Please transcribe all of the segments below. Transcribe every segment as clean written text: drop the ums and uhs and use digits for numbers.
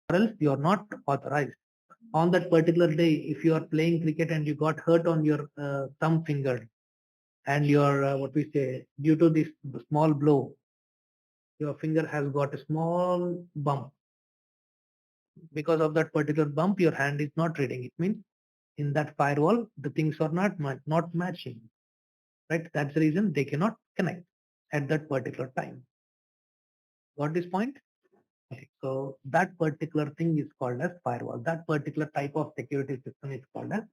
else you are not authorized. On that particular day, if you are playing cricket and you got hurt on your thumb finger, and your what we say, due to this small blow, your finger has got a small bump. Because of that particular bump, your hand is not reading. It means in that firewall, the things are not matching, right? That's the reason they cannot connect at that particular time. Got this point? Okay. So that particular thing is called as firewall. That particular type of security system is called as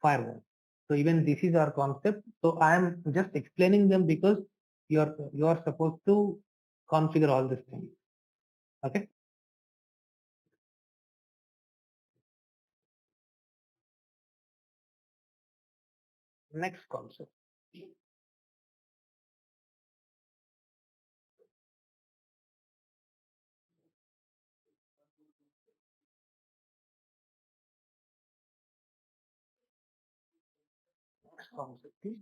firewall. So even this is our concept. So I am just explaining them because you are supposed to configure all these things. Okay. Next concept. Next concept is,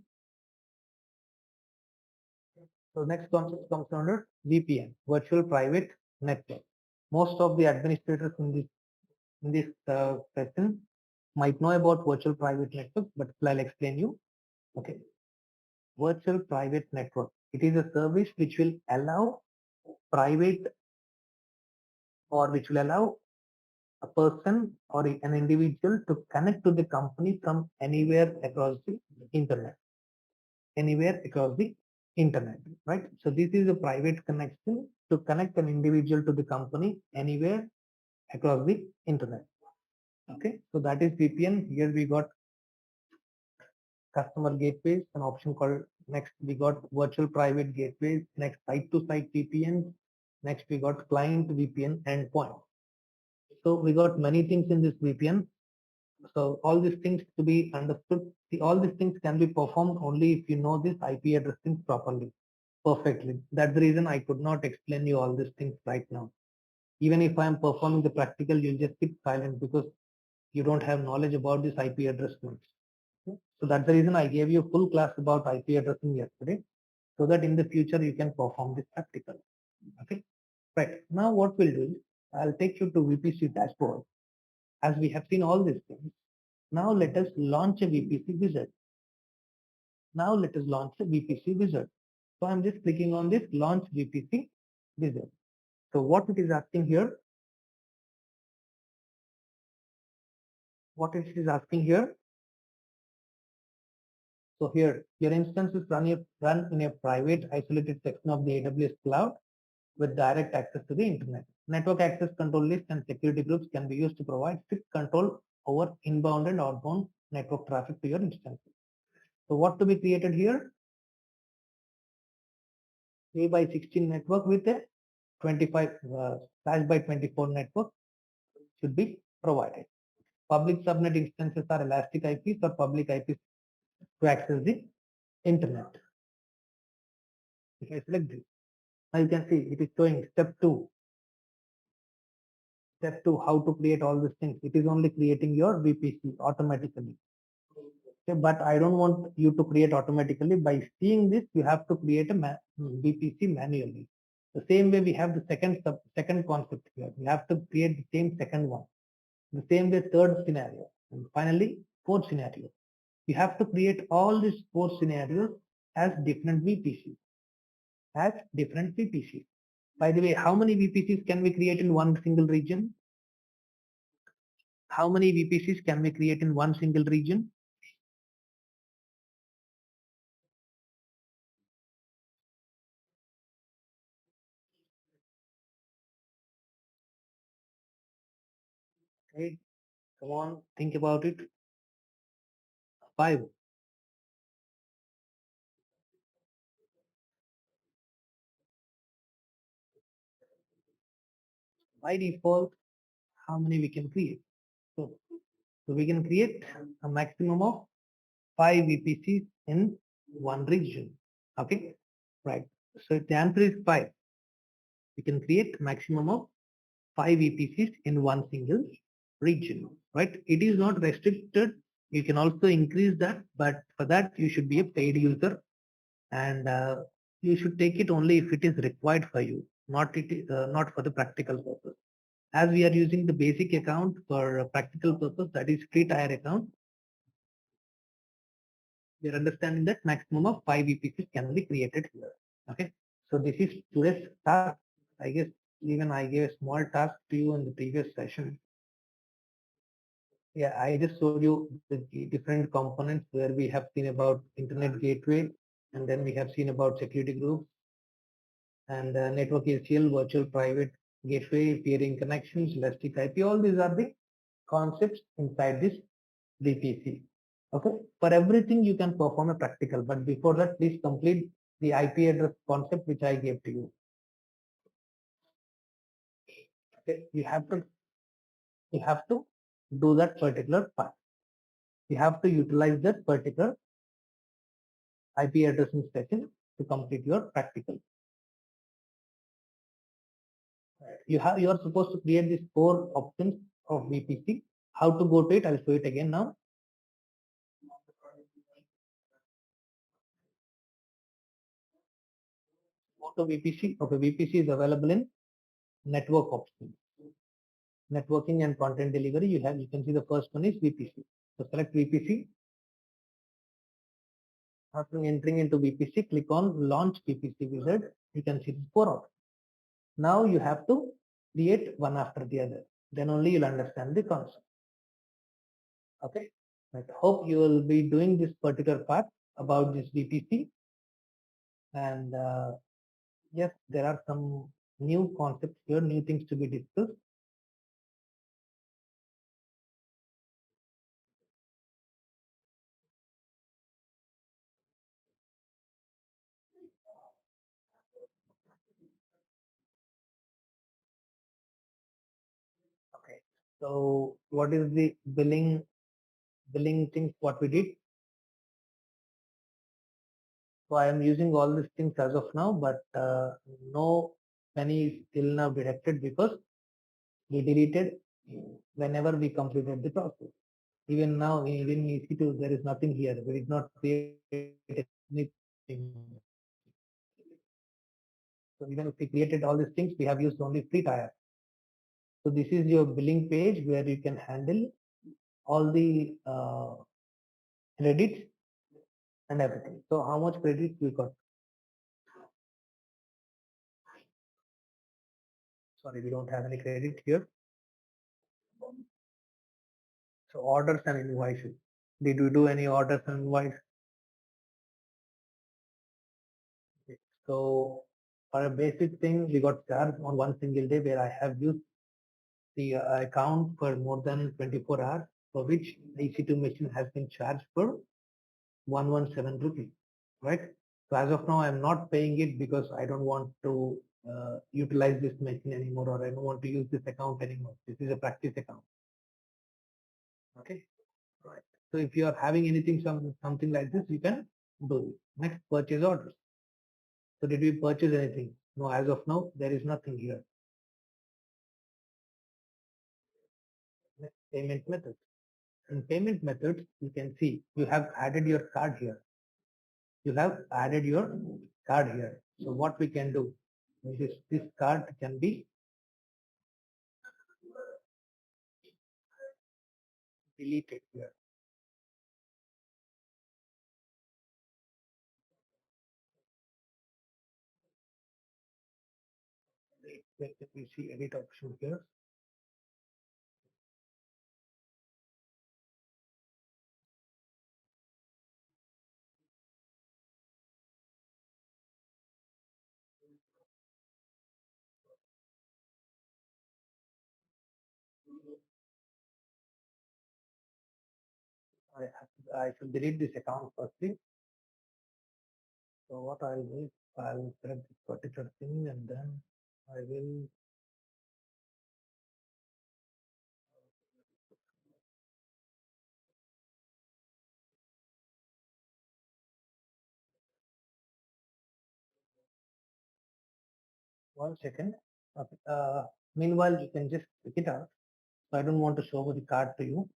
so next concept comes under VPN, virtual private network. Most of the administrators in this session might know about virtual private network, but I'll explain you. Okay, virtual private network. It is a service which will allow private, or which will allow a person or an individual to connect to the company from anywhere across the internet. Anywhere across the internet, right? So this is a private connection to connect an individual to the company anywhere across the internet. Okay, so that is VPN. Here we got customer gateways, an option called, next we got virtual private gateways, next site to site VPN, next we got client VPN endpoint. So we got many things in this VPN. So all these things to be understood, all these things can be performed only if you know this IP addressing properly, perfectly. That's the reason I could not explain you all these things right now. Even if I am performing the practical, you'll just keep silent because you don't have knowledge about this IP address points. Okay? So that's the reason I gave you a full class about IP addressing yesterday, so that in the future you can perform this practical. Okay, right. Now what we'll do is I'll take you to VPC dashboard. As we have seen all these things, now let us launch a VPC wizard. Now let us launch a VPC wizard. So I'm just clicking on this launch VPC wizard. So what it is asking here, what it is asking here. So here, your instance is run in a private isolated section of the AWS cloud with direct access to the internet. Network access control list and security groups can be used to provide strict control over inbound and outbound network traffic to your instances. So what to be created here? 3 by 16 network with a 25 slash by 24 network should be provided. Public subnet instances are elastic IPs or public IPs to access the internet. If I select this, now you can see it is showing step 2. Step 2, how to create all these things. It is only creating your VPC automatically. Okay, but I don't want you to create automatically. By seeing this, you have to create a VPC manually. The same way we have the second concept here. We have to create the same second one. The same way third scenario. And finally, fourth scenario. You have to create all these 4 scenarios as different VPCs. As different VPCs. By the way, how many VPCs can we create in one single region? How many VPCs can we create in one single region? Okay, come on, think about it. 5. By default, how many we can create? So we can create a maximum of 5 VPCs in one region. Okay, right. So the answer is 5. We can create maximum of 5 VPCs in one single region, right? It is not restricted. You can also increase that, but for that you should be a paid user, and you should take it only if it is required for you, not for the practical purpose. As we are using the basic account for a practical purpose, that is free tire account, we are understanding that maximum of 5 VPCs can be created here. Okay. So this is today's task. I guess even I gave a small task to you in the previous session. Yeah, I just showed you the different components where we have seen about internet gateway, and then we have seen about security groups and network ACL, virtual private gateway, peering connections, elastic IP. All these are the concepts inside this VPC. Okay, for everything you can perform a practical, but before that, please complete the IP address concept which I gave to you. Okay, you have to do that particular part. You have to utilize that particular IP addressing session to complete your practical. You are supposed to create these 4 options of VPC. How to go to it? I'll show it again now. Go to VPC. Okay, VPC is available in network options. Networking and content delivery. You can see the first one is VPC. So select VPC. After entering into VPC, click on launch VPC wizard. You can see the 4 options. Now you have to create one after the other. Then only you'll understand the concept. Okay. I hope you will be doing this particular part about this VPC. And yes, there are some new concepts here, new things to be discussed. Okay. So what is the billing things what we did? So I am using all these things as of now, but no penny is till now deducted because we deleted whenever we completed the process. Even now, even EC2, there is nothing here. We did not create anything. So even if we created all these things, we have used only free tire. So this is your billing page where you can handle all the credits and everything. So how much credit we got? Sorry, we don't have any credit here. So orders and invoices. Did we do any orders and invoice? Okay. So for a basic thing, we got charged on one single day where I have used the account for more than 24 hours, for which the EC2 machine has been charged for 117 rupees, right? So as of now, I'm not paying it because I don't want to utilize this machine anymore, or I don't want to use this account anymore. This is a practice account. Okay, right. So if you are having anything, something like this, you can do it. Next, purchase orders. So did we purchase anything? No, as of now, there is nothing here. Next, payment methods. In payment methods, you can see you have added your card here. You have added your card here. So what we can do, this card can be deleted here. Let me see edit option here. I should delete this account firstly. So what I'll do is I'll select this particular thing and then I will one second. Okay. Meanwhile, you can just pick it out. So I don't want to show the card to you.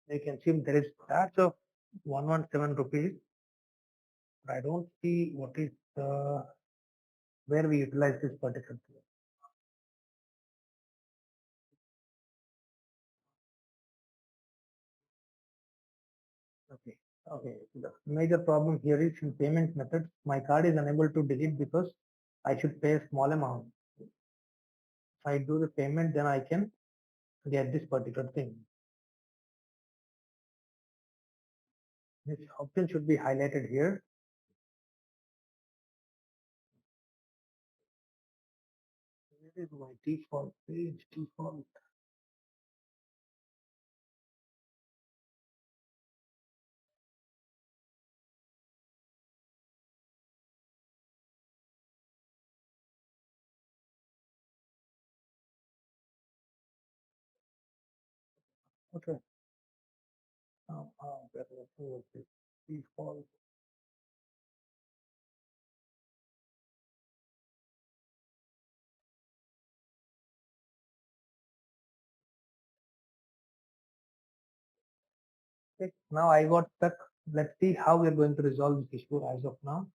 You can see there is charge of 117 rupees. But I don't see what is where we utilize this particular thing. Okay. Okay. The major problem here is in payment methods. My card is unable to delete because I should pay a small amount. If I do the payment, then I can get this particular thing. This option should be highlighted here. Where is my default page? Default. Okay. Where is it? Default. Okay. Now I got stuck. Let's see how we are going to resolve this issue as of now.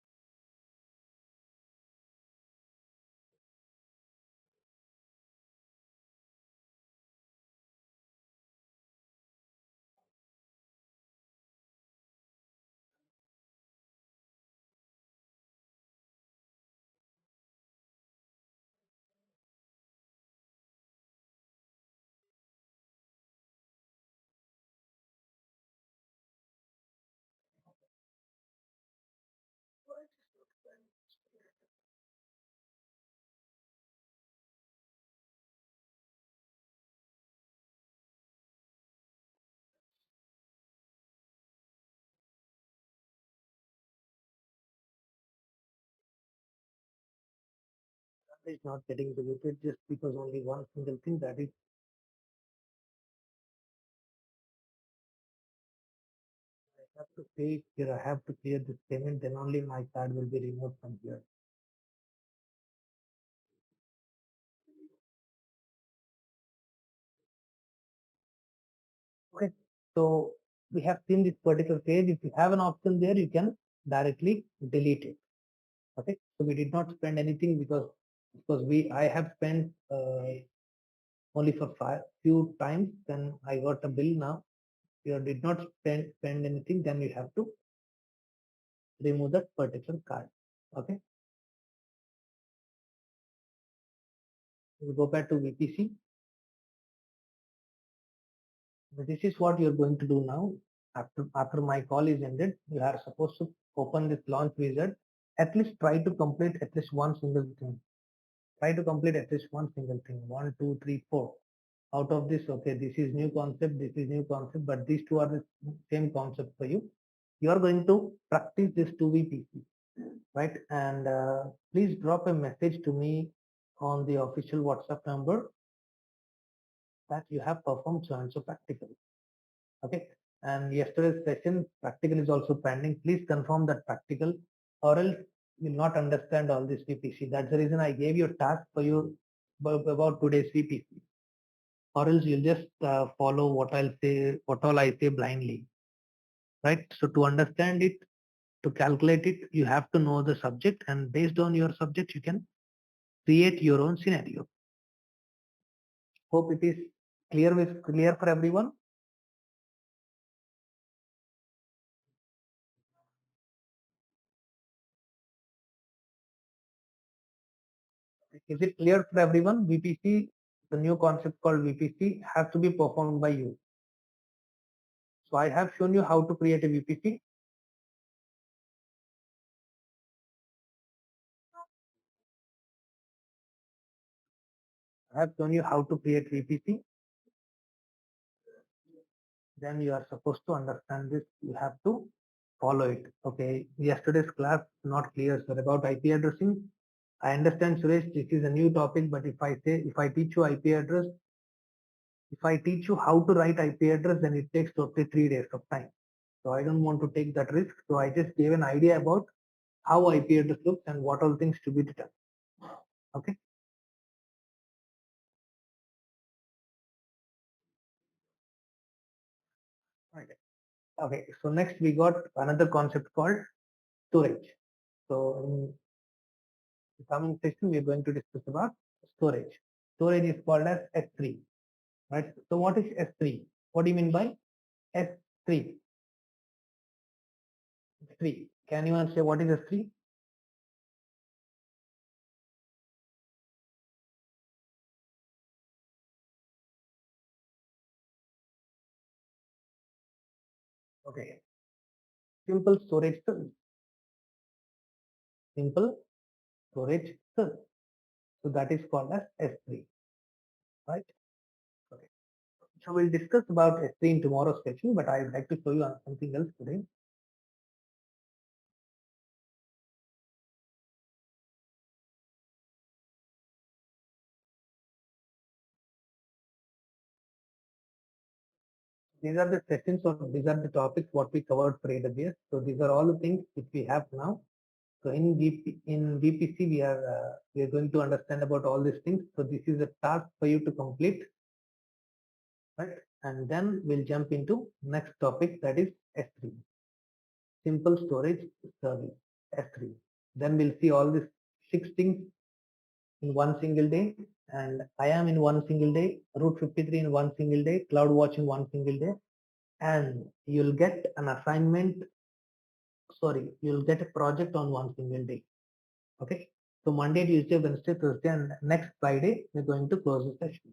It's not getting deleted just because only one single thing that is I have to pay it here. I have to clear this payment, then only my card will be removed from here. Okay. So we have seen this particular page. If you have an option there, you can directly delete it. Okay. So we did not spend anything because I have spent only for few times. Then I got a bill now. You did not spend anything, then you have to remove that particular card. Okay. We go back to VPC. This is what you're going to do now. After my call is ended, you are supposed to open this launch wizard. At least try to complete at least one single thing. Try to complete at least one single thing. One, two, three, four. Out of this, okay, this is new concept, this is new concept, but these two are the same concept for you. You are going to practice this 2VPC, right? And please drop a message to me on the official WhatsApp number that you have performed so and so practical. Okay. And yesterday's session practical is also pending. Please confirm that practical or else you'll not understand all this VPC. That's the reason I gave you a task for you about today's VPC. Or else you'll just follow what I'll say, what all I say blindly. Right. So to understand it, to calculate it, you have to know the subject, and based on your subject, you can create your own scenario. Hope it is clear for everyone. Is it clear for everyone? VPC, the new concept called VPC has to be performed by you. So I have shown you how to create a VPC. I have shown you how to create VPC. Then you are supposed to understand this. You have to follow it. Okay. Yesterday's class not clear, sir, about IP addressing. I understand, Suresh, this is a new topic, but if I teach you IP address, if I teach you how to write IP address, then it takes totally 3 days of time. So I don't want to take that risk. So I just gave an idea about how IP address looks and what all things to be determined. Okay. Okay, so next we got another concept called storage. So in the coming session, we are going to discuss about storage. Storage is called as S3, right? So what is S3? What do you mean by S3? S3. Can you say what is S3? Okay, simple storage service. Simple storage service. So that is called as S3, right? Okay. So we'll discuss about S3 in tomorrow's session, but I would like to show you something else today. These are the sessions or these are the topics what we covered for AWS. So these are all the things which we have now. So in VPC we are going to understand about all these things. So this is a task for you to complete, right? And then we'll jump into next topic, that is S3, simple storage service, S3. Then we'll see all these 6 things in one single day, and IAM in one single day, Route 53 in one single day, CloudWatch in one single day, and you'll get an assignment, sorry, you'll get a project on one single day. Okay. So Monday, Tuesday, Wednesday, Thursday, and next Friday, we're going to close the session.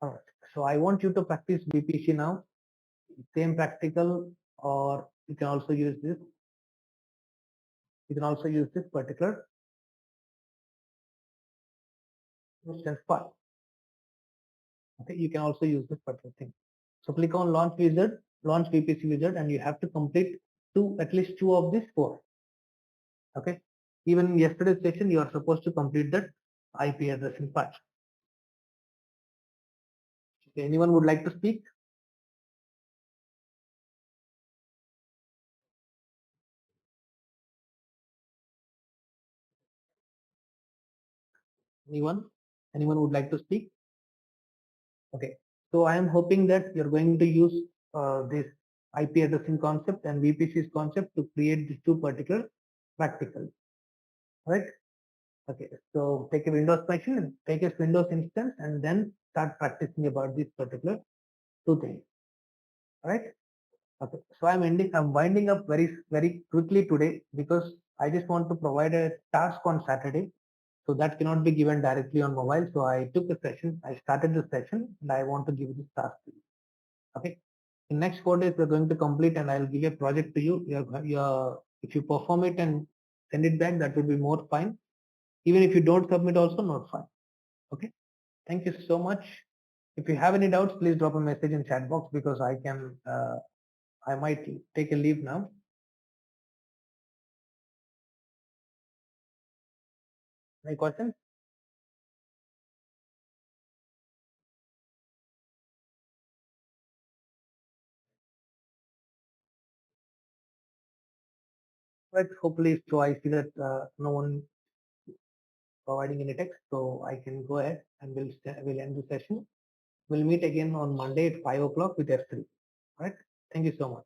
All right. So I want you to practice VPC now. Same practical, or you can also use this. You can also use this particular instance file. Okay. You can also use this particular thing. So click on launch wizard, launch VPC wizard, and you have to complete at least two of these four. Okay. Even in yesterday's session, you are supposed to complete that IP addressing part. Okay. Anyone would like to speak? Anyone? Anyone would like to speak? Okay. So I am hoping that you're going to use this IP addressing concept and VPC's concept to create these two particular practicals, right? Okay. So take a Windows machine, take a Windows instance, and then start practicing about this particular two things, right? Okay. So I'm winding up very quickly today because I just want to provide a task on Saturday. So that cannot be given directly on mobile. So I took a session, I started the session, and I want to give this task to you. Okay. In next 4 days, we're going to complete and I'll give a project to you. If you perform it and send it back, that will be more fine. Even if you don't submit also, not fine. Okay. Thank you so much. If you have any doubts, please drop a message in chat box because I might take a leave now. Any questions? Right. Hopefully, so I see that no one providing any text, so I can go ahead and we'll end the session. We'll meet again on Monday at 5 o'clock with F3. All right. Thank you so much.